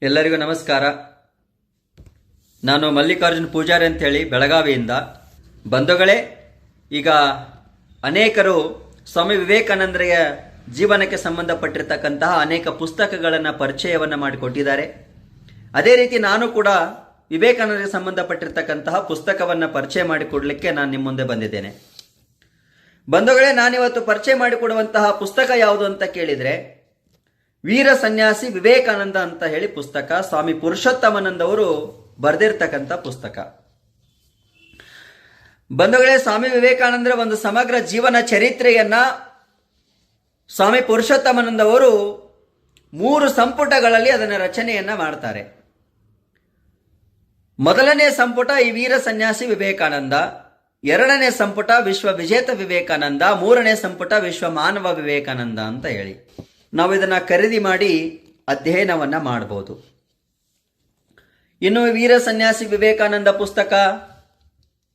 ಎಲ್ಲರಿಗೂ ನಮಸ್ಕಾರ. ನಾನು ಮಲ್ಲಿಕಾರ್ಜುನ್ ಪೂಜಾರಿ ಅಂತ ಹೇಳಿ ಬೆಳಗಾವಿಯಿಂದ. ಬಂಧುಗಳೇ, ಈಗ ಅನೇಕರು ಸ್ವಾಮಿ ವಿವೇಕಾನಂದರ ಜೀವನಕ್ಕೆ ಸಂಬಂಧಪಟ್ಟಿರ್ತಕ್ಕಂತಹ ಅನೇಕ ಪುಸ್ತಕಗಳನ್ನು ಪರಿಚಯವನ್ನು ಮಾಡಿಕೊಟ್ಟಿದ್ದಾರೆ. ಅದೇ ರೀತಿ ನಾನು ಕೂಡ ವಿವೇಕಾನಂದರಿಗೆ ಸಂಬಂಧಪಟ್ಟಿರ್ತಕ್ಕಂತಹ ಪುಸ್ತಕವನ್ನು ಪರಿಚಯ ಮಾಡಿಕೊಡ್ಲಿಕ್ಕೆ ನಾನು ನಿಮ್ಮ ಮುಂದೆ ಬಂದಿದ್ದೇನೆ. ಬಂಧುಗಳೇ, ನಾನಿವತ್ತು ಪರಿಚಯ ಮಾಡಿಕೊಡುವಂತಹ ಪುಸ್ತಕ ಯಾವುದು ಅಂತ ಕೇಳಿದರೆ ವೀರ ಸನ್ಯಾಸಿ ವಿವೇಕಾನಂದ ಅಂತ ಹೇಳಿ ಪುಸ್ತಕ. ಸ್ವಾಮಿ ಪುರುಷೋತ್ತಮಾನಂದವರು ಬರೆದಿರ್ತಕ್ಕಂಥ ಪುಸ್ತಕ. ಬಂಧುಗಳೇ, ಸ್ವಾಮಿ ವಿವೇಕಾನಂದರ ಒಂದು ಸಮಗ್ರ ಜೀವನ ಚರಿತ್ರೆಯನ್ನ ಸ್ವಾಮಿ ಪುರುಷೋತ್ತಮಾನಂದವರು 3 ಸಂಪುಟಗಳಲ್ಲಿ ಅದನ್ನ ರಚನೆಯನ್ನ ಮಾಡ್ತಾರೆ. ಮೊದಲನೇ ಸಂಪುಟ ಈ ವೀರ ಸನ್ಯಾಸಿ ವಿವೇಕಾನಂದ, 2ನೇ ಸಂಪುಟ ವಿಶ್ವ ವಿಜೇತ ವಿವೇಕಾನಂದ, 3ನೇ ಸಂಪುಟ ವಿಶ್ವ ಮಾನವ ವಿವೇಕಾನಂದ ಅಂತ ಹೇಳಿ ನಾವು ಇದನ್ನ ಖರೀದಿ ಮಾಡಿ ಅಧ್ಯಯನವನ್ನ ಮಾಡಬಹುದು. ಇನ್ನು ವೀರ ಸನ್ಯಾಸಿ ವಿವೇಕಾನಂದ ಪುಸ್ತಕ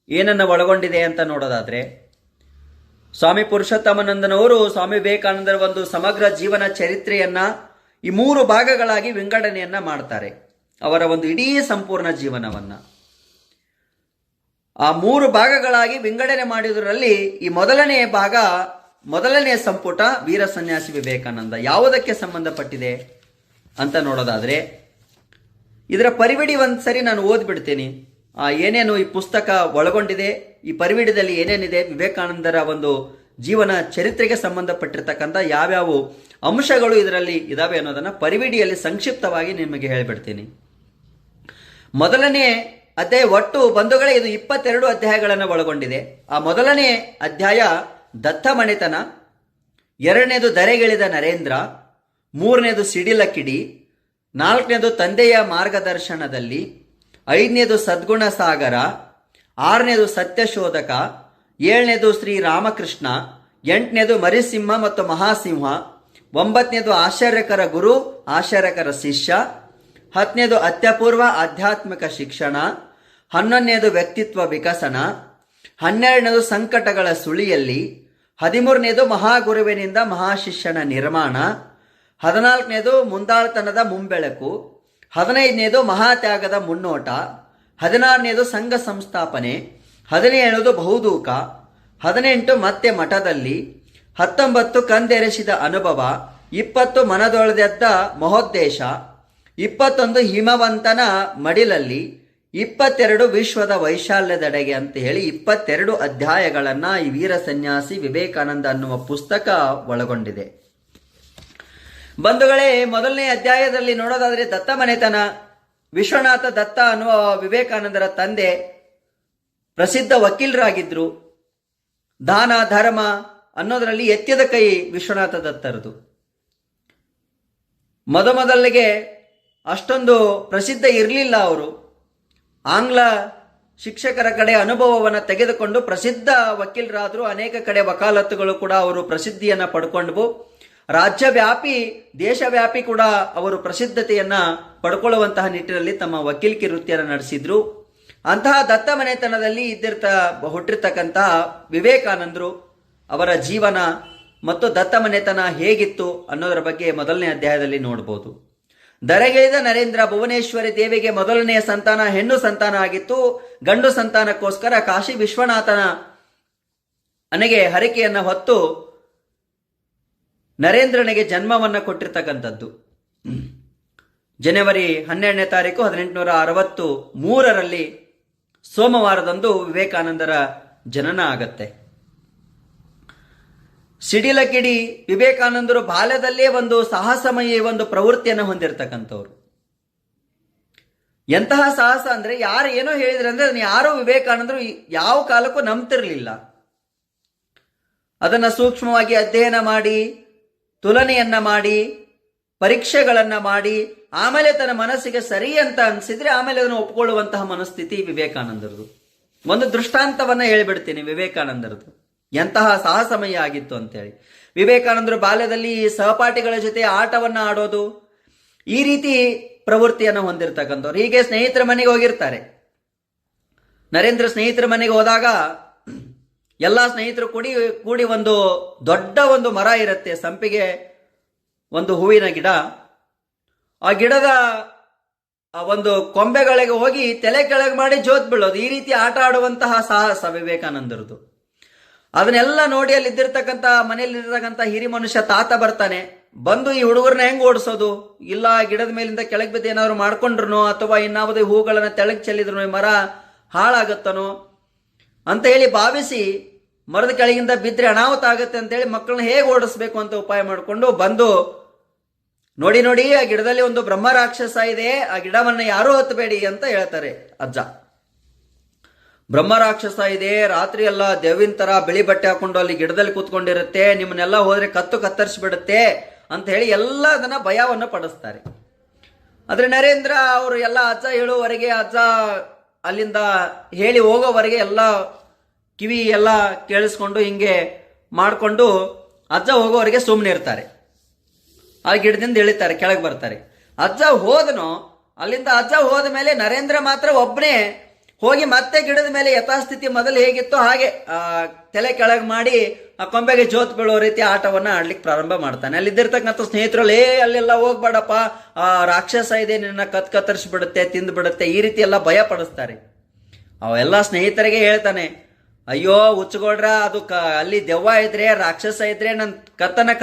ಏನನ್ನ ಒಳಗೊಂಡಿದೆ ಅಂತ ನೋಡೋದಾದ್ರೆ, ಸ್ವಾಮಿ ಪುರುಷೋತ್ತಮಾನಂದನವರು ಸ್ವಾಮಿ ವಿವೇಕಾನಂದರ ಒಂದು ಸಮಗ್ರ ಜೀವನ ಚರಿತ್ರೆಯನ್ನ ಈ 3 ಭಾಗಗಳಾಗಿ ವಿಂಗಡಣೆಯನ್ನ ಮಾಡ್ತಾರೆ. ಅವರ ಒಂದು ಇಡೀ ಸಂಪೂರ್ಣ ಜೀವನವನ್ನ ಆ 3 ಭಾಗಗಳಾಗಿ ವಿಂಗಡಣೆ ಮಾಡಿದ್ರಲ್ಲಿ ಈ ಮೊದಲನೇ ಸಂಪುಟ ವೀರ ಸನ್ಯಾಸಿ ವಿವೇಕಾನಂದ ಯಾವುದಕ್ಕೆ ಸಂಬಂಧಪಟ್ಟಿದೆ ಅಂತ ನೋಡೋದಾದ್ರೆ, ಇದರ ಪರಿವಿಡಿ ಒಂದ್ಸರಿ ನಾನು ಓದ್ಬಿಡ್ತೀನಿ. ಏನೇನು ಈ ಪುಸ್ತಕ ಒಳಗೊಂಡಿದೆ, ಈ ಪರಿವಿಡಿದಲ್ಲಿ ಏನೇನಿದೆ, ವಿವೇಕಾನಂದರ ಒಂದು ಜೀವನ ಚರಿತ್ರೆಗೆ ಸಂಬಂಧಪಟ್ಟಿರ್ತಕ್ಕಂಥ ಯಾವ್ಯಾವ ಅಂಶಗಳು ಇದರಲ್ಲಿ ಇದಾವೆ ಅನ್ನೋದನ್ನ ಪರಿವಿಡಿಯಲ್ಲಿ ಸಂಕ್ಷಿಪ್ತವಾಗಿ ನಿಮಗೆ ಹೇಳಿಬಿಡ್ತೀನಿ. ಮೊದಲನೇ ಅಧ್ಯಾಯ, ಒಟ್ಟು ಬಂಧುಗಳೇ ಇದು 22 ಅಧ್ಯಾಯಗಳನ್ನು ಒಳಗೊಂಡಿದೆ. ಆ ಮೊದಲನೇ ಅಧ್ಯಾಯ ದತ್ತ ಮನೆತನ, 2ನೇದು ಧರೆಗಿಳಿದ ನರೇಂದ್ರ, 3ನೇದು ಸಿಡಿಲ ಕಿಡಿ, 4ನೇದು ತಂದೆಯ ಮಾರ್ಗದರ್ಶನದಲ್ಲಿ, 5ನೇದು ಸದ್ಗುಣ ಸಾಗರ, 6ನೇದು ಸತ್ಯಶೋಧಕ, 7ನೇದು ಶ್ರೀ ರಾಮಕೃಷ್ಣ, 8ನೇದು ಮರಿಸಿಂಹ ಮತ್ತು ಮಹಾಸಿಂಹ, 9ನೇದು ಆಶ್ಚರ್ಯಕರ ಗುರು ಆಶ್ಚರ್ಯಕರ ಶಿಷ್ಯ, 10ನೇದು ಅತ್ಯಪೂರ್ವ ಆಧ್ಯಾತ್ಮಿಕ ಶಿಕ್ಷಣ, 11ನೇದು ವ್ಯಕ್ತಿತ್ವ ವಿಕಸನ, 12ನೇದು ಸಂಕಟಗಳ ಸುಳಿಯಲ್ಲಿ, 13ನೇದು ಮಹಾಗುರುವಿನಿಂದ ಮಹಾಶಿಷ್ಯನ ನಿರ್ಮಾಣ, 14ನೇದು ಮುಂದಾಳ್ತನದ ಮುಂಬೆಳಕು, 15ನೇದು ಮಹಾತ್ಯಾಗದ ಮುನ್ನೋಟ, 16ನೇದು ಸಂಘ ಸಂಸ್ಥಾಪನೆ, 17ನೇದು ಬಹುದೂಕ, 18 ಮತ್ತೆ ಮಠದಲ್ಲಿ, 19 ಕಂದೆರೆಸಿದ ಅನುಭವ, 20 ಮನದೊಳೆದೆದ್ದ ಮಹೋದ್ದೇಶ, 21 ಹಿಮವಂತನ ಮಡಿಲಲ್ಲಿ, 22 ವಿಶ್ವದ ವೈಶಾಲ್ಯದೆಡೆಗೆ ಅಂತ ಹೇಳಿ 22 ಅಧ್ಯಾಯಗಳನ್ನ ಈ ವೀರ ಸನ್ಯಾಸಿ ವಿವೇಕಾನಂದ ಅನ್ನುವ ಪುಸ್ತಕ ಒಳಗೊಂಡಿದೆ. ಬಂಧುಗಳೇ, ಮೊದಲನೇ ಅಧ್ಯಾಯದಲ್ಲಿ ನೋಡೋದಾದ್ರೆ ದತ್ತ ಮನೆತನ. ವಿಶ್ವನಾಥ ದತ್ತ ಅನ್ನುವ ವಿವೇಕಾನಂದರ ತಂದೆ ಪ್ರಸಿದ್ಧ ವಕೀಲರಾಗಿದ್ರು. ದಾನ ಧರ್ಮ ಅನ್ನೋದರಲ್ಲಿ ಎತ್ತಿದ ಕೈ ವಿಶ್ವನಾಥ ದತ್ತರದು. ಮೊದಲಿಗೆ ಅಷ್ಟೊಂದು ಪ್ರಸಿದ್ಧ ಇರಲಿಲ್ಲ. ಅವರು ಆಂಗ್ಲ ಶಿಕ್ಷಕರ ಕಡೆ ಅನುಭವವನ್ನು ತೆಗೆದುಕೊಂಡು ಪ್ರಸಿದ್ಧ ವಕೀಲರಾದರು. ಅನೇಕ ಕಡೆ ವಕಾಲತ್ತುಗಳು ಕೂಡ ಅವರು ಪ್ರಸಿದ್ಧಿಯನ್ನ ಪಡ್ಕೊಂಡ್ವು. ರಾಜ್ಯವ್ಯಾಪಿ ದೇಶವ್ಯಾಪಿ ಕೂಡ ಅವರು ಪ್ರಸಿದ್ಧತೆಯನ್ನ ಪಡ್ಕೊಳ್ಳುವಂತಹ ನಿಟ್ಟಿನಲ್ಲಿ ತಮ್ಮ ವಕೀಲಿಕೆ ವೃತ್ತಿಯನ್ನು ನಡೆಸಿದ್ರು. ಅಂತಹ ದತ್ತ ಮನೆತನದಲ್ಲಿ ಹುಟ್ಟಿರ್ತಕ್ಕಂತಹ ವಿವೇಕಾನಂದರು ಅವರ ಜೀವನ ಮತ್ತು ದತ್ತ ಮನೆತನ ಹೇಗಿತ್ತು ಅನ್ನೋದರ ಬಗ್ಗೆ ಮೊದಲನೇ ಅಧ್ಯಾಯದಲ್ಲಿ ನೋಡಬಹುದು. ಧರೆಗಿಳಿದ ನರೇಂದ್ರ ಭುವನೇಶ್ವರಿ ದೇವಿಗೆ ಮೊದಲನೆಯ ಸಂತಾನ ಹೆಣ್ಣು ಸಂತಾನ ಆಗಿತ್ತು. ಗಂಡು ಸಂತಾನಕ್ಕೋಸ್ಕರ ಕಾಶಿ ವಿಶ್ವನಾಥನ ಅನೆಗೆ ಹರಕೆಯನ್ನ ಹೊತ್ತು ನರೇಂದ್ರನಿಗೆ ಜನ್ಮವನ್ನ ಕೊಟ್ಟಿರ್ತಕ್ಕಂಥದ್ದು. ಜನವರಿ 12ನೇ ತಾರೀಕು 1863ರಲ್ಲಿ ಸೋಮವಾರದಂದು ವಿವೇಕಾನಂದರ ಜನನ ಆಗತ್ತೆ. ಸಿಡಿಲ ಕಿಡಿ, ವಿವೇಕಾನಂದರು ಬಾಲ್ಯದಲ್ಲೇ ಒಂದು ಸಾಹಸಮಯ ಒಂದು ಪ್ರವೃತ್ತಿಯನ್ನು ಹೊಂದಿರತಕ್ಕಂಥವ್ರು. ಎಂತಹ ಸಾಹಸ ಅಂದ್ರೆ, ಯಾರು ಏನೋ ಹೇಳಿದ್ರೆ ಅಂದ್ರೆ ಅದನ್ನ ಯಾರು ವಿವೇಕಾನಂದರು ಯಾವ ಕಾಲಕ್ಕೂ ನಂಬ್ತಿರ್ಲಿಲ್ಲ. ಅದನ್ನ ಸೂಕ್ಷ್ಮವಾಗಿ ಅಧ್ಯಯನ ಮಾಡಿ, ತುಲನೆಯನ್ನ ಮಾಡಿ, ಪರೀಕ್ಷೆಗಳನ್ನ ಮಾಡಿ, ಆಮೇಲೆ ತನ್ನ ಮನಸ್ಸಿಗೆ ಸರಿ ಅಂತ ಅನ್ಸಿದ್ರೆ ಆಮೇಲೆ ಅದನ್ನು ಒಪ್ಕೊಳ್ಳುವಂತಹ ಮನಸ್ಥಿತಿ ವಿವೇಕಾನಂದರದು. ಒಂದು ದೃಷ್ಟಾಂತವನ್ನ ಹೇಳ್ಬಿಡ್ತೀನಿ ವಿವೇಕಾನಂದರದು, ಎಂತಹ ಸಾಹಸಮಯ ಆಗಿತ್ತು ಅಂತೇಳಿ. ವಿವೇಕಾನಂದರು ಬಾಲ್ಯದಲ್ಲಿ ಸಹಪಾಠಿಗಳ ಜೊತೆ ಆಟವನ್ನ ಆಡೋದು, ಈ ರೀತಿ ಪ್ರವೃತ್ತಿಯನ್ನು ಹೊಂದಿರತಕ್ಕಂಥವ್ರು. ಹೀಗೆ ಸ್ನೇಹಿತರ ಮನೆಗೆ ಹೋಗಿರ್ತಾರೆ. ನರೇಂದ್ರ ಸ್ನೇಹಿತರ ಮನೆಗೆ ಹೋದಾಗ ಎಲ್ಲ ಸ್ನೇಹಿತರು ಕೂಡಿ ಒಂದು ದೊಡ್ಡ ಒಂದು ಮರ ಇರುತ್ತೆ, ಸಂಪಿಗೆ ಒಂದು ಹೂವಿನ ಗಿಡ. ಆ ಗಿಡದ ಒಂದು ಕೊಂಬೆಗಳಿಗೆ ಹೋಗಿ ತಲೆ ಕೆಳಗೆ ಮಾಡಿ ಜೋತ್ ಬೀಳೋದು, ಈ ರೀತಿ ಆಟ ಆಡುವಂತಹ ಸಾಹಸ ವಿವೇಕಾನಂದರದು. ಅದನ್ನೆಲ್ಲ ನೋಡಿ ಅಲ್ಲಿ ಇದ್ದಿರ್ತಕ್ಕಂಥ ಮನೆಯಲ್ಲಿರ್ತಕ್ಕಂಥ ಹಿರಿ ಮನುಷ್ಯ ತಾತ ಬರ್ತಾನೆ. ಬಂದು ಈ ಹುಡುಗರನ್ನ ಹೆಂಗ್ ಓಡಿಸೋದು, ಇಲ್ಲ ಗಿಡದ ಮೇಲಿಂದ ಕೆಳಗೆ ಬಿದ್ದು ಏನಾದ್ರು ಮಾಡ್ಕೊಂಡ್ರು ಅಥವಾ ಇನ್ನಾವುದೇ ಹೂಗಳನ್ನ ತೆಳಗ್ ಚೆಲ್ಲಿದ್ರು ಈ ಮರ ಹಾಳಾಗತ್ತನೋ ಅಂತ ಹೇಳಿ ಭಾವಿಸಿ ಮರದ ಕೆಳಗಿಂದ ಬಿದ್ರೆ ಅನಾಹುತ ಆಗುತ್ತೆ ಅಂತ ಹೇಳಿ ಮಕ್ಕಳನ್ನ ಹೇಗೆ ಓಡಿಸ್ಬೇಕು ಅಂತ ಉಪಾಯ ಮಾಡಿಕೊಂಡು ಬಂದು, ನೋಡಿ ನೋಡಿ ಆ ಗಿಡದಲ್ಲಿ ಒಂದು ಬ್ರಹ್ಮ ರಾಕ್ಷಸ ಇದೆ, ಆ ಗಿಡವನ್ನ ಯಾರೂ ಹತ್ತಬೇಡಿ ಅಂತ ಹೇಳ್ತಾರೆ ಅಜ್ಜ. ಬ್ರಹ್ಮ ರಾಕ್ಷಸ ಇದೆ, ರಾತ್ರಿ ಎಲ್ಲ ದೇವಿನ ತರ ಬಿಳಿ ಬಟ್ಟೆ ಹಾಕೊಂಡು ಅಲ್ಲಿ ಗಿಡದಲ್ಲಿ ಕೂತ್ಕೊಂಡಿರುತ್ತೆ, ನಿಮ್ಮನ್ನೆಲ್ಲ ಹೋದ್ರೆ ಕತ್ತರಿಸ್ಬಿಡುತ್ತೆ ಅಂತ ಹೇಳಿ ಎಲ್ಲ ಅದನ್ನ ಭಯವನ್ನು ಪಡಿಸ್ತಾರೆ. ಆದ್ರೆ ನರೇಂದ್ರ ಅವರು ಎಲ್ಲ ಅಜ್ಜ ಹೇಳುವವರೆಗೆ, ಅಜ್ಜ ಅಲ್ಲಿಂದ ಹೇಳಿ ಹೋಗೋವರೆಗೆ ಎಲ್ಲ ಕಿವಿ ಎಲ್ಲ ಕೇಳಿಸ್ಕೊಂಡು ಹಿಂಗೆ ಮಾಡಿಕೊಂಡು ಅಜ್ಜ ಹೋಗೋವರೆಗೆ ಸುಮ್ಮನೆ ಇರ್ತಾರೆ. ಆ ಗಿಡದಿಂದ ಇಳಿತಾರೆ, ಕೆಳಗೆ ಬರ್ತಾರೆ. ಅಜ್ಜ ಹೋದನು, ಅಲ್ಲಿಂದ ಅಜ್ಜ ಹೋದ ಮೇಲೆ ನರೇಂದ್ರ ಮಾತ್ರ ಒಬ್ಬನೇ ಹೋಗಿ ಮತ್ತೆ ಗಿಡದ ಮೇಲೆ ಯಥಾಸ್ಥಿತಿ ಮೊದಲು ಹೇಗಿತ್ತು ಹಾಗೆ ತಲೆ ಕೆಳಗೆ ಮಾಡಿ ಆ ಕೊಂಬೆಗೆ ಜೋತ್ ಬೀಳೋ ರೀತಿ ಆಟವನ್ನ ಆಡ್ಲಿಕ್ಕೆ ಪ್ರಾರಂಭ ಮಾಡ್ತಾನೆ. ಅಲ್ಲಿದ್ದಿರ್ತಕ್ಕಂಥ ಸ್ನೇಹಿತರಲ್ಲಿ ಅಲ್ಲೆಲ್ಲ ಹೋಗ್ಬೇಡಪ್ಪ, ಆ ರಾಕ್ಷಸ ಇದೆ, ನಿನ್ನ ಕತ್ತರಿಸ್ಬಿಡುತ್ತೆ, ತಿಂದ್ಬಿಡುತ್ತೆ, ಈ ರೀತಿ ಎಲ್ಲ ಭಯ ಪಡಿಸ್ತಾರೆ. ಅವೆಲ್ಲ ಸ್ನೇಹಿತರಿಗೆ ಹೇಳ್ತಾನೆ, ಅಯ್ಯೋ ಹುಚ್ಚುಗೌಡ್ರ, ಅದು ಅಲ್ಲಿ ದೆವ್ವ ಇದ್ರೆ ರಾಕ್ಷಸ ಇದ್ರೆ ನನ್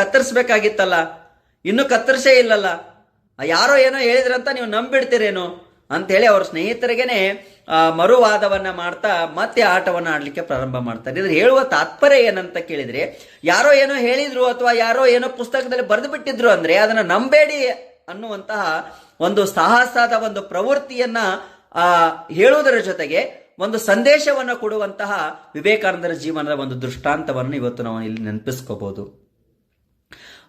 ಕತ್ತರಿಸ್ಬೇಕಾಗಿತ್ತಲ್ಲ, ಇನ್ನೂ ಕತ್ತರಿಸೇ ಇಲ್ಲಲ್ಲ, ಯಾರೋ ಏನೋ ಹೇಳಿದ್ರಂತ ನೀವು ನಂಬಿಡ್ತೀರೇನು ಅಂತೇಳಿ ಅವ್ರ ಸ್ನೇಹಿತರಿಗೇನೆ ಮರುವಾದವನ್ನ ಮಾಡ್ತಾ ಮತ್ತೆ ಆಟವನ್ನ ಆಡ್ಲಿಕ್ಕೆ ಪ್ರಾರಂಭ ಮಾಡ್ತಾರೆ. ಇದ್ರ ಹೇಳುವ ತಾತ್ಪರ್ಯ ಏನಂತ ಕೇಳಿದ್ರೆ, ಯಾರೋ ಏನೋ ಹೇಳಿದ್ರು ಅಥವಾ ಯಾರೋ ಏನೋ ಪುಸ್ತಕದಲ್ಲಿ ಬರೆದು ಬಿಟ್ಟಿದ್ರು ಅಂದ್ರೆ ಅದನ್ನ ನಂಬೇಡಿ ಅನ್ನುವಂತಹ ಒಂದು ಸಾಹಸದ ಒಂದು ಪ್ರವೃತ್ತಿಯನ್ನ ಹೇಳುವುದರ ಜೊತೆಗೆ ಒಂದು ಸಂದೇಶವನ್ನು ಕೊಡುವಂತಹ ವಿವೇಕಾನಂದರ ಜೀವನದ ಒಂದು ದೃಷ್ಟಾಂತವನ್ನು ಇವತ್ತು ನಾವು ಇಲ್ಲಿ ನೆನಪಿಸ್ಕೋಬಹುದು.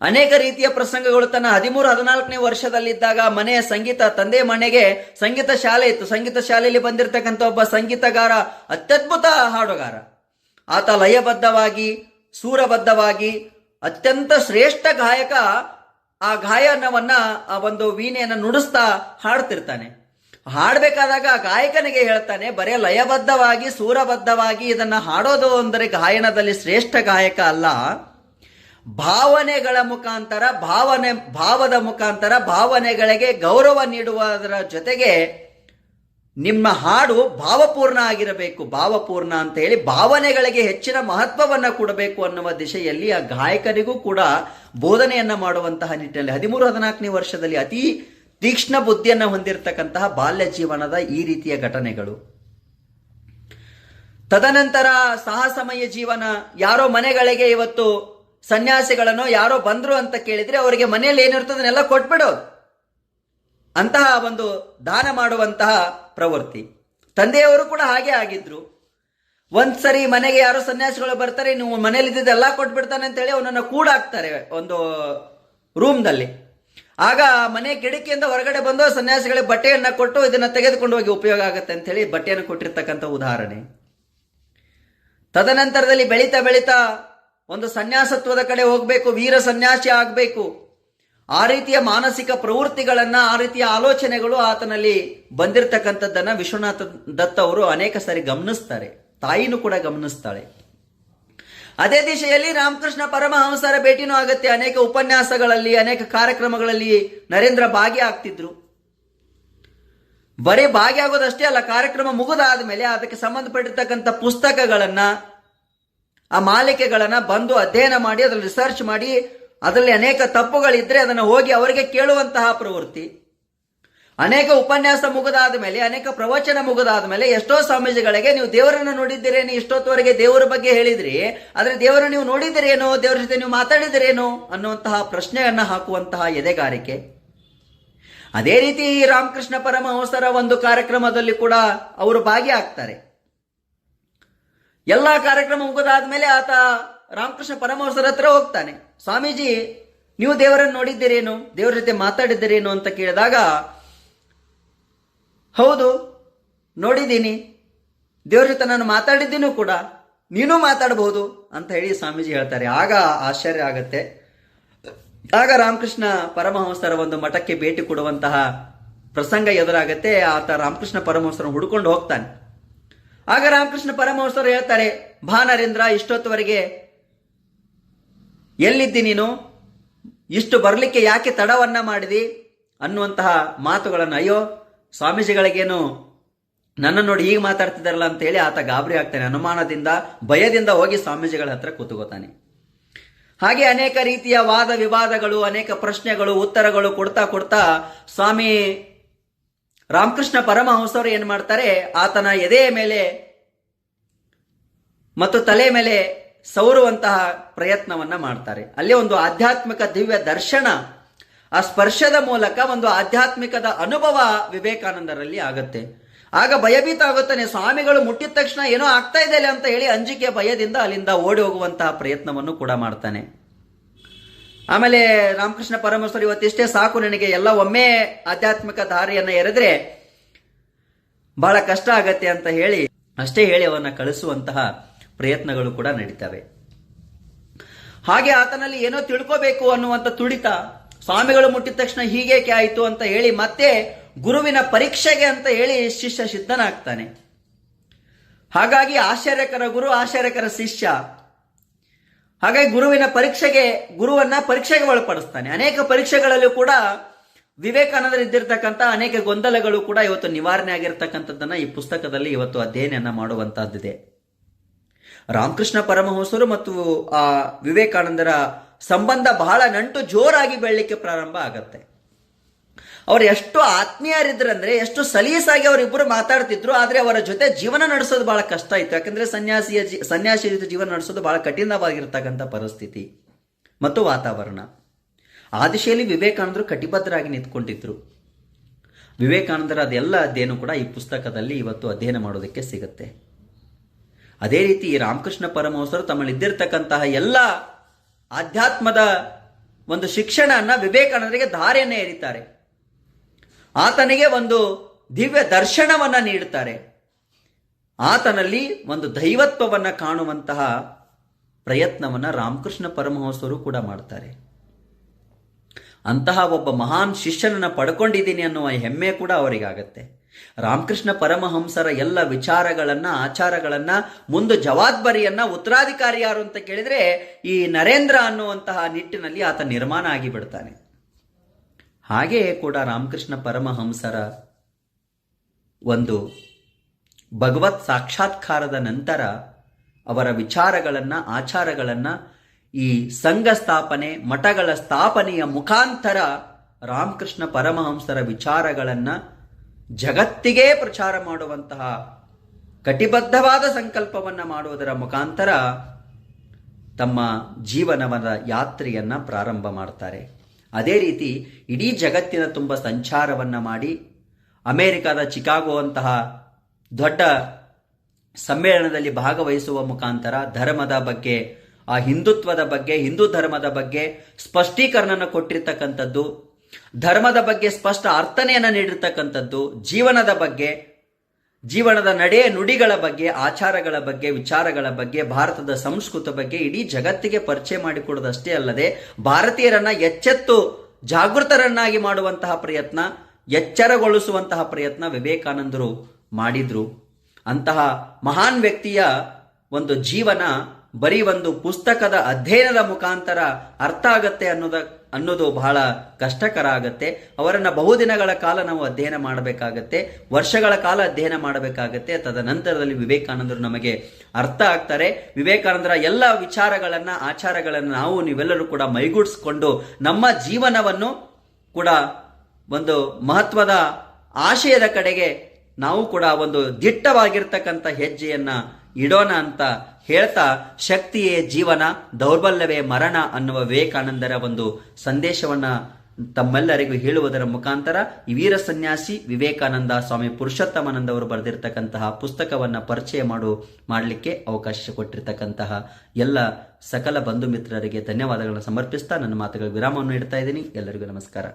ಅನೇಕ ರೀತಿಯ ಪ್ರಸಂಗಗಳು ತನ್ನ 13-14ನೇ ವರ್ಷದಲ್ಲಿದ್ದಾಗ ಮನೆಯ ಸಂಗೀತ, ತಂದೆ ಮನೆಗೆ ಸಂಗೀತ ಶಾಲೆ ಇತ್ತು. ಸಂಗೀತ ಶಾಲೆಯಲ್ಲಿ ಬಂದಿರತಕ್ಕಂಥ ಒಬ್ಬ ಸಂಗೀತಗಾರ, ಅತ್ಯದ್ಭುತ ಹಾಡುಗಾರ. ಆತ ಲಯಬದ್ಧವಾಗಿ, ಸೂರಬದ್ಧವಾಗಿ, ಅತ್ಯಂತ ಶ್ರೇಷ್ಠ ಗಾಯಕ. ಆ ಗಾಯನವನ್ನ ಆ ಒಂದು ವೀಣೆಯನ್ನು ನುಡಿಸ್ತಾ ಹಾಡ್ತಿರ್ತಾನೆ. ಹಾಡ್ಬೇಕಾದಾಗ ಗಾಯಕನಿಗೆ ಹೇಳ್ತಾನೆ, ಬರೇ ಲಯಬದ್ಧವಾಗಿ ಸೂರಬದ್ಧವಾಗಿ ಇದನ್ನ ಹಾಡೋದು ಅಂದರೆ ಗಾಯನದಲ್ಲಿ ಶ್ರೇಷ್ಠ ಗಾಯಕ ಅಲ್ಲ, ಭಾವನೆಗಳ ಮುಖಾಂತರ, ಭಾವದ ಮುಖಾಂತರ ಭಾವನೆಗಳಿಗೆ ಗೌರವ ನೀಡುವುದರ ಜೊತೆಗೆ ನಿಮ್ಮ ಹಾಡು ಭಾವಪೂರ್ಣ ಆಗಿರಬೇಕು. ಭಾವಪೂರ್ಣ ಅಂತ ಹೇಳಿ ಭಾವನೆಗಳಿಗೆ ಹೆಚ್ಚಿನ ಮಹತ್ವವನ್ನು ಕೊಡಬೇಕು ಅನ್ನುವ ದಿಶೆಯಲ್ಲಿ ಆ ಗಾಯಕನಿಗೂ ಕೂಡ ಬೋಧನೆಯನ್ನ ಮಾಡುವಂತಹ ನಿಟ್ಟಿನಲ್ಲಿ 13-14ನೇ ವರ್ಷದಲ್ಲಿ ಅತಿ ತೀಕ್ಷ್ಣ ಬುದ್ಧಿಯನ್ನು ಹೊಂದಿರತಕ್ಕಂತಹ ಬಾಲ್ಯ ಜೀವನದ ಈ ರೀತಿಯ ಘಟನೆಗಳು. ತದನಂತರ ಸಾಹಸಮಯ ಜೀವನ. ಯಾರೋ ಮನೆಗಳಿಗೆ ಇವತ್ತು ಸನ್ಯಾಸಿಗಳನ್ನು ಯಾರೋ ಬಂದ್ರು ಅಂತ ಕೇಳಿದ್ರೆ ಅವರಿಗೆ ಮನೆಯಲ್ಲಿ ಏನಿರ್ತದನ್ನೆಲ್ಲ ಕೊಟ್ಬಿಡೋದು, ಅಂತಹ ಒಂದು ದಾನ ಮಾಡುವಂತಹ ಪ್ರವೃತ್ತಿ. ತಂದೆಯವರು ಕೂಡ ಹಾಗೆ ಆಗಿದ್ರು. ಒಂದ್ಸರಿ ಮನೆಗೆ ಯಾರೋ ಸನ್ಯಾಸಿಗಳು ಬರ್ತಾರೆ, ನೀವು ಮನೇಲಿ ಇದ್ದಿದ್ದೆಲ್ಲ ಕೊಟ್ಬಿಡ್ತಾನೆ ಅಂತ ಹೇಳಿ ಅವನನ್ನ ಕೂಡಾಕ್ತಾರೆ ಒಂದು ರೂಮ್ನಲ್ಲಿ. ಆಗ ಮನೆ ಕಿಟಕಿಯಿಂದ ಹೊರಗಡೆ ಬಂದು ಸನ್ಯಾಸಿಗಳಿಗೆ ಬಟ್ಟೆಯನ್ನ ಕೊಟ್ಟು ಇದನ್ನ ತೆಗೆದುಕೊಂಡು ಹೋಗಿ ಉಪಯೋಗ ಆಗುತ್ತೆ ಅಂತ ಹೇಳಿ ಬಟ್ಟೆಯನ್ನು ಕೊಟ್ಟಿರ್ತಕ್ಕಂಥ ಉದಾಹರಣೆ. ತದನಂತರದಲ್ಲಿ ಬೆಳೀತಾ ಬೆಳೀತಾ ಒಂದು ಸನ್ಯಾಸತ್ವದ ಕಡೆ ಹೋಗ್ಬೇಕು, ವೀರ ಸನ್ಯಾಸಿ ಆಗ್ಬೇಕು, ಆ ರೀತಿಯ ಮಾನಸಿಕ ಪ್ರವೃತ್ತಿಗಳನ್ನ, ಆ ರೀತಿಯ ಆಲೋಚನೆಗಳು ಆತನಲ್ಲಿ ಬಂದಿರತಕ್ಕಂಥದ್ದನ್ನ ವಿಶ್ವನಾಥ ದತ್ತ ಅವರು ಅನೇಕ ಸಾರಿ ಗಮನಿಸ್ತಾರೆ. ತಾಯಿನೂ ಕೂಡ ಗಮನಿಸ್ತಾಳೆ. ಅದೇ ದಿಶೆಯಲ್ಲಿ ರಾಮಕೃಷ್ಣ ಪರಮಹಂಸರ ಭೇಟಿನೂ ಆಗತ್ತೆ. ಅನೇಕ ಉಪನ್ಯಾಸಗಳಲ್ಲಿ, ಅನೇಕ ಕಾರ್ಯಕ್ರಮಗಳಲ್ಲಿ ನರೇಂದ್ರ ಭಾಗಿಯಾಗ್ತಿದ್ರು. ಬರೀ ಭಾಗಿಯಾಗೋದಷ್ಟೇ ಅಲ್ಲ, ಕಾರ್ಯಕ್ರಮ ಮುಗಿದಾದ ಮೇಲೆ ಅದಕ್ಕೆ ಸಂಬಂಧಪಟ್ಟಿರ್ತಕ್ಕಂಥ ಪುಸ್ತಕಗಳನ್ನ, ಆ ಮಾಲಿಕೆಗಳನ್ನ ಬಂದು ಅಧ್ಯಯನ ಮಾಡಿ ಅದ್ರಲ್ಲಿ ರಿಸರ್ಚ್ ಮಾಡಿ ಅದರಲ್ಲಿ ಅನೇಕ ತಪ್ಪುಗಳಿದ್ರೆ ಅದನ್ನು ಹೋಗಿ ಅವರಿಗೆ ಕೇಳುವಂತಹ ಪ್ರವೃತ್ತಿ. ಅನೇಕ ಉಪನ್ಯಾಸ ಮುಗಿದಾದ ಮೇಲೆ, ಅನೇಕ ಪ್ರವಚನ ಮುಗಿದಾದ ಮೇಲೆ ಎಷ್ಟೋ ಸ್ವಾಮೀಜಿಗಳಿಗೆ ನೀವು ದೇವರನ್ನು ನೋಡಿದ್ದೀರೇನು, ಇಷ್ಟೊತ್ತವರೆಗೆ ದೇವರ ಬಗ್ಗೆ ಹೇಳಿದ್ರಿ, ಆದ್ರೆ ದೇವರ ನೀವು ನೋಡಿದಿರೇನೋ, ದೇವರ ಜೊತೆ ನೀವು ಮಾತಾಡಿದಿರೇನೋ ಅನ್ನುವಂತಹ ಪ್ರಶ್ನೆಯನ್ನ ಹಾಕುವಂತಹ ಎದೆಗಾರಿಕೆ. ಅದೇ ರೀತಿ ರಾಮಕೃಷ್ಣ ಪರಮಹಂಸರ ಒಂದು ಕಾರ್ಯಕ್ರಮದಲ್ಲಿ ಕೂಡ ಅವರು ಭಾಗಿಯಾಗ್ತಾರೆ. ಎಲ್ಲಾ ಕಾರ್ಯಕ್ರಮ ಮುಗಿದಾದ್ಮೇಲೆ ಆತ ರಾಮಕೃಷ್ಣ ಪರಮಹಂಸರ ಹತ್ರ ಹೋಗ್ತಾನೆ. ಸ್ವಾಮೀಜಿ, ನೀವು ದೇವರನ್ನು ನೋಡಿದ್ದೀರೇನು, ದೇವರ ಜೊತೆ ಮಾತಾಡಿದ್ದೀರೇನು ಅಂತ ಕೇಳಿದಾಗ, ಹೌದು ನೋಡಿದ್ದೀನಿ, ದೇವರ ಜೊತೆ ನಾನು ಮಾತಾಡಿದ್ದೀನೂ ಕೂಡ, ನೀನು ಮಾತಾಡಬಹುದು ಅಂತ ಹೇಳಿ ಸ್ವಾಮೀಜಿ ಹೇಳ್ತಾರೆ. ಆಗ ಆಶ್ಚರ್ಯ ಆಗತ್ತೆ. ಆಗ ರಾಮಕೃಷ್ಣ ಪರಮಹಂಸರ ಒಂದು ಮಠಕ್ಕೆ ಭೇಟಿ ಕೊಡುವಂತಹ ಪ್ರಸಂಗ ಎದುರಾಗತ್ತೆ. ಆತ ರಾಮಕೃಷ್ಣ ಪರಮಹಂಸರನ್ನು ಹುಡುಕೊಂಡು ಹೋಗ್ತಾನೆ. ಆಗ ರಾಮಕೃಷ್ಣ ಪರಮಹಂಸರು ಹೇಳ್ತಾರೆ, ಭಾ ನರೇಂದ್ರ, ಇಷ್ಟೊತ್ತವರೆಗೆ ಎಲ್ಲಿದ್ದಿ ನೀನು, ಇಷ್ಟು ಬರ್ಲಿಕ್ಕೆ ಯಾಕೆ ತಡವನ್ನ ಮಾಡಿದಿ ಅನ್ನುವಂತಹ ಮಾತುಗಳನ್ನು. ಅಯ್ಯೋ ಸ್ವಾಮೀಜಿಗಳಿಗೇನು ನನ್ನ ನೋಡಿ ಈಗ ಮಾತಾಡ್ತಿದ್ದಾರಲ್ಲ ಅಂತ ಹೇಳಿ ಆತ ಗಾಬರಿ ಆಗ್ತಾನೆ. ಅನುಮಾನದಿಂದ ಭಯದಿಂದ ಹೋಗಿ ಸ್ವಾಮೀಜಿಗಳ ಹತ್ರ ಕೂತ್ಕೋತಾನೆ. ಹಾಗೆ ಅನೇಕ ರೀತಿಯ ವಾದ ವಿವಾದಗಳು, ಅನೇಕ ಪ್ರಶ್ನೆಗಳು, ಉತ್ತರಗಳು ಕೊಡ್ತಾ ಕೊಡ್ತಾ ಸ್ವಾಮಿ ರಾಮಕೃಷ್ಣ ಪರಮಹಂಸರು ಏನ್ ಮಾಡ್ತಾರೆ, ಆತನ ಎದೆಯ ಮೇಲೆ ಮತ್ತು ತಲೆ ಮೇಲೆ ಸೌರುವಂತಹ ಪ್ರಯತ್ನವನ್ನ ಮಾಡ್ತಾರೆ. ಅಲ್ಲಿ ಒಂದು ಆಧ್ಯಾತ್ಮಿಕ ದಿವ್ಯ ದರ್ಶನ, ಆ ಸ್ಪರ್ಶದ ಮೂಲಕ ಒಂದು ಆಧ್ಯಾತ್ಮಿಕದ ಅನುಭವ ವಿವೇಕಾನಂದರಲ್ಲಿ ಆಗತ್ತೆ. ಆಗ ಭಯಭೀತ ಆಗುತ್ತಾನೆ. ಸ್ವಾಮಿಗಳು ಮುಟ್ಟಿದ ತಕ್ಷಣ ಏನೋ ಆಗ್ತಾ ಇದೆ ಅಂತ ಹೇಳಿ ಅಂಜಿಕೆ ಭಯದಿಂದ ಅಲ್ಲಿಂದ ಓಡಿ ಹೋಗುವಂತಹ ಪ್ರಯತ್ನವನ್ನು ಕೂಡ ಮಾಡ್ತಾನೆ. ಆಮೇಲೆ ರಾಮಕೃಷ್ಣ ಪರಮಹಂಸರು ಇವತ್ತಿಷ್ಟೇ ಸಾಕು, ನನಗೆ ಎಲ್ಲ ಒಮ್ಮೆ ಆಧ್ಯಾತ್ಮಿಕ ದಾರಿಯನ್ನ ಎರೆದ್ರೆ ಬಹಳ ಕಷ್ಟ ಆಗತ್ತೆ ಅಂತ ಹೇಳಿ ಅಷ್ಟೇ ಹೇಳಿ ಅವನ್ನ ಕಳಿಸುವಂತಹ ಪ್ರಯತ್ನಗಳು ಕೂಡ ನಡೀತವೆ. ಹಾಗೆ ಆತನಲ್ಲಿ ಏನೋ ತಿಳ್ಕೋಬೇಕು ಅನ್ನುವಂಥ ತುಡಿತ, ಸ್ವಾಮಿಗಳು ಮುಟ್ಟಿದ ತಕ್ಷಣ ಹೀಗೇಕೆ ಆಯಿತು ಅಂತ ಹೇಳಿ ಮತ್ತೆ ಗುರುವಿನ ಪರೀಕ್ಷೆಗೆ ಅಂತ ಹೇಳಿ ಶಿಷ್ಯ ಸಿದ್ಧನಾಗ್ತಾನೆ. ಹಾಗಾಗಿ ಆಶ್ಚರ್ಯಕರ ಗುರು, ಆಶ್ಚರ್ಯಕರ ಶಿಷ್ಯ. ಹಾಗಾಗಿ ಗುರುವನ್ನ ಪರೀಕ್ಷೆಗೆ ಒಳಪಡಿಸ್ತಾನೆ. ಅನೇಕ ಪರೀಕ್ಷೆಗಳಲ್ಲೂ ಕೂಡ ವಿವೇಕಾನಂದರು ಇದ್ದಿರ್ತಕ್ಕಂಥ ಅನೇಕ ಗೊಂದಲಗಳು ಕೂಡ ಇವತ್ತು ನಿವಾರಣೆ ಆಗಿರ್ತಕ್ಕಂಥದ್ದನ್ನ ಈ ಪುಸ್ತಕದಲ್ಲಿ ಇವತ್ತು ಅಧ್ಯಯನ ಮಾಡುವಂತಹದ್ದಿದೆ. ರಾಮಕೃಷ್ಣ ಪರಮಹಂಸರು ಮತ್ತು ಆ ವಿವೇಕಾನಂದರ ಸಂಬಂಧ ಬಹಳ ನಂಟು ಜೋರಾಗಿ ಬೆಳಲಿಕ್ಕೆ ಪ್ರಾರಂಭ ಆಗತ್ತೆ. ಅವ್ರು ಎಷ್ಟು ಆತ್ಮೀಯರಿದ್ರಂದ್ರೆ, ಎಷ್ಟು ಸಲೀಸಾಗಿ ಅವರಿಬ್ಬರು ಮಾತಾಡ್ತಿದ್ರು. ಆದ್ರೆ ಅವರ ಜೊತೆ ಜೀವನ ನಡೆಸೋದು ಬಹಳ ಕಷ್ಟ ಇತ್ತು. ಯಾಕಂದ್ರೆ ಸನ್ಯಾಸಿ ಜೀವನ ನಡೆಸೋದು ಬಹಳ ಕಠಿಣವಾಗಿರ್ತಕ್ಕಂಥ ಪರಿಸ್ಥಿತಿ ಮತ್ತು ವಾತಾವರಣ. ಆ ದಿಶೆಯಲ್ಲಿ ವಿವೇಕಾನಂದರು ಕಟಿಬದ್ಧರಾಗಿ ನಿಂತ್ಕೊಂಡಿದ್ರು. ವಿವೇಕಾನಂದರ ಅದೆಲ್ಲ ಅಧ್ಯಯನ ಕೂಡ ಈ ಪುಸ್ತಕದಲ್ಲಿ ಇವತ್ತು ಅಧ್ಯಯನ ಮಾಡೋದಕ್ಕೆ ಸಿಗುತ್ತೆ. ಅದೇ ರೀತಿ ರಾಮಕೃಷ್ಣ ಪರಮಹಂಸರು ತಮ್ಮಲ್ಲಿದ್ದಿರ್ತಕ್ಕಂತಹ ಎಲ್ಲ ಆಧ್ಯಾತ್ಮದ ಒಂದು ಶಿಕ್ಷಣವನ್ನ ವಿವೇಕಾನಂದರಿಗೆ ಧಾರೆಯನ್ನೇ ಎರಿತಾರೆ. ಆತನಿಗೆ ಒಂದು ದಿವ್ಯ ದರ್ಶನವನ್ನ ನೀಡುತ್ತಾರೆ. ಆತನಲ್ಲಿ ಒಂದು ದೈವತ್ವವನ್ನ ಕಾಣುವಂತಹ ಪ್ರಯತ್ನವನ್ನ ರಾಮಕೃಷ್ಣ ಪರಮಹಂಸರು ಕೂಡ ಮಾಡ್ತಾರೆ. ಅಂತಹ ಒಬ್ಬ ಮಹಾನ್ ಶಿಷ್ಯನನ್ನ ಪಡ್ಕೊಂಡಿದ್ದೀನಿ ಅನ್ನುವ ಹೆಮ್ಮೆ ಕೂಡ ಅವರಿಗಾಗತ್ತೆ. ರಾಮಕೃಷ್ಣ ಪರಮಹಂಸರ ಎಲ್ಲ ವಿಚಾರಗಳನ್ನ, ಆಚಾರಗಳನ್ನ, ಮುಂದೆ ಜವಾಬ್ದಾರಿಯನ್ನ ಉತ್ತರಾಧಿಕಾರಿ ಯಾರು ಅಂತ ಕೇಳಿದ್ರೆ ಈ ನರೇಂದ್ರ ಅನ್ನುವಂತಹ ನಿಟ್ಟಿನಲ್ಲಿ ಆತ ನಿರ್ಮಾಣ ಆಗಿಬಿಡ್ತಾನೆ. ಹಾಗೆಯೇ ಕೂಡ ರಾಮಕೃಷ್ಣ ಪರಮಹಂಸರ ಒಂದು ಭಗವತ್ ಸಾಕ್ಷಾತ್ಕಾರದ ನಂತರ ಅವರ ವಿಚಾರಗಳನ್ನ, ಆಚಾರಗಳನ್ನ ಈ ಸಂಘ ಸ್ಥಾಪನೆ, ಮಠಗಳ ಸ್ಥಾಪನೆಯ ಮುಖಾಂತರ ರಾಮಕೃಷ್ಣ ಪರಮಹಂಸರ ವಿಚಾರಗಳನ್ನ ಜಗತ್ತಿಗೆ ಪ್ರಚಾರ ಮಾಡುವಂತಹ ಕಟಿಬದ್ಧವಾದ ಸಂಕಲ್ಪವನ್ನ ಮಾಡುವುದರ ಮುಖಾಂತರ ತಮ್ಮ ಜೀವನದ ಯಾತ್ರೆಯನ್ನ ಪ್ರಾರಂಭ ಮಾಡ್ತಾರೆ. ಅದೇ ರೀತಿ ಇಡೀ ಜಗತ್ತಿನ ತುಂಬ ಸಂಚಾರವನ್ನ ಮಾಡಿ ಅಮೆರಿಕದ ಚಿಕಾಗೋ ಅಂತಹ ದೊಡ್ಡ ಸಮ್ಮೇಳನದಲ್ಲಿ ಭಾಗವಹಿಸುವ ಮುಖಾಂತರ ಧರ್ಮದ ಬಗ್ಗೆ, ಆ ಹಿಂದುತ್ವದ ಬಗ್ಗೆ, ಹಿಂದೂ ಧರ್ಮದ ಬಗ್ಗೆ ಸ್ಪಷ್ಟೀಕರಣನ ಕೊಟ್ಟಿರ್ತಕ್ಕಂಥದ್ದು, ಧರ್ಮದ ಬಗ್ಗೆ ಸ್ಪಷ್ಟ ಅರ್ಥನೆಯನ್ನು ನೀಡಿರ್ತಕ್ಕಂಥದ್ದು, ಜೀವನದ ಬಗ್ಗೆ, ಜೀವನದ ನಡೆ ನುಡಿಗಳ ಬಗ್ಗೆ, ಆಚಾರಗಳ ಬಗ್ಗೆ, ವಿಚಾರಗಳ ಬಗ್ಗೆ, ಭಾರತದ ಸಂಸ್ಕೃತಿ ಬಗ್ಗೆ ಇಡೀ ಜಗತ್ತಿಗೆ ಪರಿಚಯ ಮಾಡಿಕೊಡೋದಷ್ಟೇ ಅಲ್ಲದೆ ಭಾರತೀಯರನ್ನ ಎಚ್ಚೆತ್ತು ಜಾಗೃತರನ್ನಾಗಿ ಮಾಡುವಂತಹ ಪ್ರಯತ್ನ, ಎಚ್ಚರಗೊಳಿಸುವಂತಹ ಪ್ರಯತ್ನ ವಿವೇಕಾನಂದರು ಮಾಡಿದ್ರು. ಅಂತಹ ಮಹಾನ್ ವ್ಯಕ್ತಿಯ ಒಂದು ಜೀವನ ಬರೀ ಒಂದು ಪುಸ್ತಕದ ಅಧ್ಯಯನದ ಮುಖಾಂತರ ಅರ್ಥ ಆಗತ್ತೆ ಅನ್ನೋದು ಬಹಳ ಕಷ್ಟಕರ ಆಗತ್ತೆ. ಅವರನ್ನ ಬಹುದಿನಗಳ ಕಾಲ ನಾವು ಅಧ್ಯಯನ ಮಾಡಬೇಕಾಗತ್ತೆ, ವರ್ಷಗಳ ಕಾಲ ಅಧ್ಯಯನ ಮಾಡಬೇಕಾಗತ್ತೆ. ತದನಂತರದಲ್ಲಿ ವಿವೇಕಾನಂದರು ನಮಗೆ ಅರ್ಥ ಆಗ್ತಾರೆ. ವಿವೇಕಾನಂದರ ಎಲ್ಲ ವಿಚಾರಗಳನ್ನ, ಆಚಾರಗಳನ್ನ ನೀವೆಲ್ಲರೂ ಕೂಡ ಮೈಗೂಡಿಸ್ಕೊಂಡು ನಮ್ಮ ಜೀವನವನ್ನು ಕೂಡ ಒಂದು ಮಹತ್ವದ ಆಶಯದ ಕಡೆಗೆ ನಾವು ಕೂಡ ಒಂದು ದಿಟ್ಟವಾಗಿರ್ತಕ್ಕಂಥ ಹೆಜ್ಜೆಯನ್ನ ಇಡೋಣ ಅಂತ ಹೇಳ್ತಾ, ಶಕ್ತಿಯೇ ಜೀವನ, ದೌರ್ಬಲ್ಯವೇ ಮರಣ ಅನ್ನುವ ವಿವೇಕಾನಂದರ ಒಂದು ಸಂದೇಶವನ್ನ ತಮ್ಮೆಲ್ಲರಿಗೂ ಹೇಳುವುದರ ಮುಖಾಂತರ ಈ ವೀರ ಸನ್ಯಾಸಿ ವಿವೇಕಾನಂದ ಸ್ವಾಮಿ ಪುರುಷೋತ್ತಮಾನಂದ ಅವರು ಬರೆದಿರ್ತಕ್ಕಂತಹ ಪುಸ್ತಕವನ್ನ ಪರಿಚಯ ಮಾಡಲಿಕ್ಕೆ ಅವಕಾಶ ಕೊಟ್ಟಿರ್ತಕ್ಕಂತಹ ಎಲ್ಲ ಸಕಲ ಬಂಧು ಮಿತ್ರರಿಗೆ ಧನ್ಯವಾದಗಳನ್ನು ಸಮರ್ಪಿಸ್ತಾ ನನ್ನ ಮಾತುಗಳ ವಿರಾಮವನ್ನು ಇಡ್ತಾ ಇದ್ದೀನಿ. ಎಲ್ಲರಿಗೂ ನಮಸ್ಕಾರ.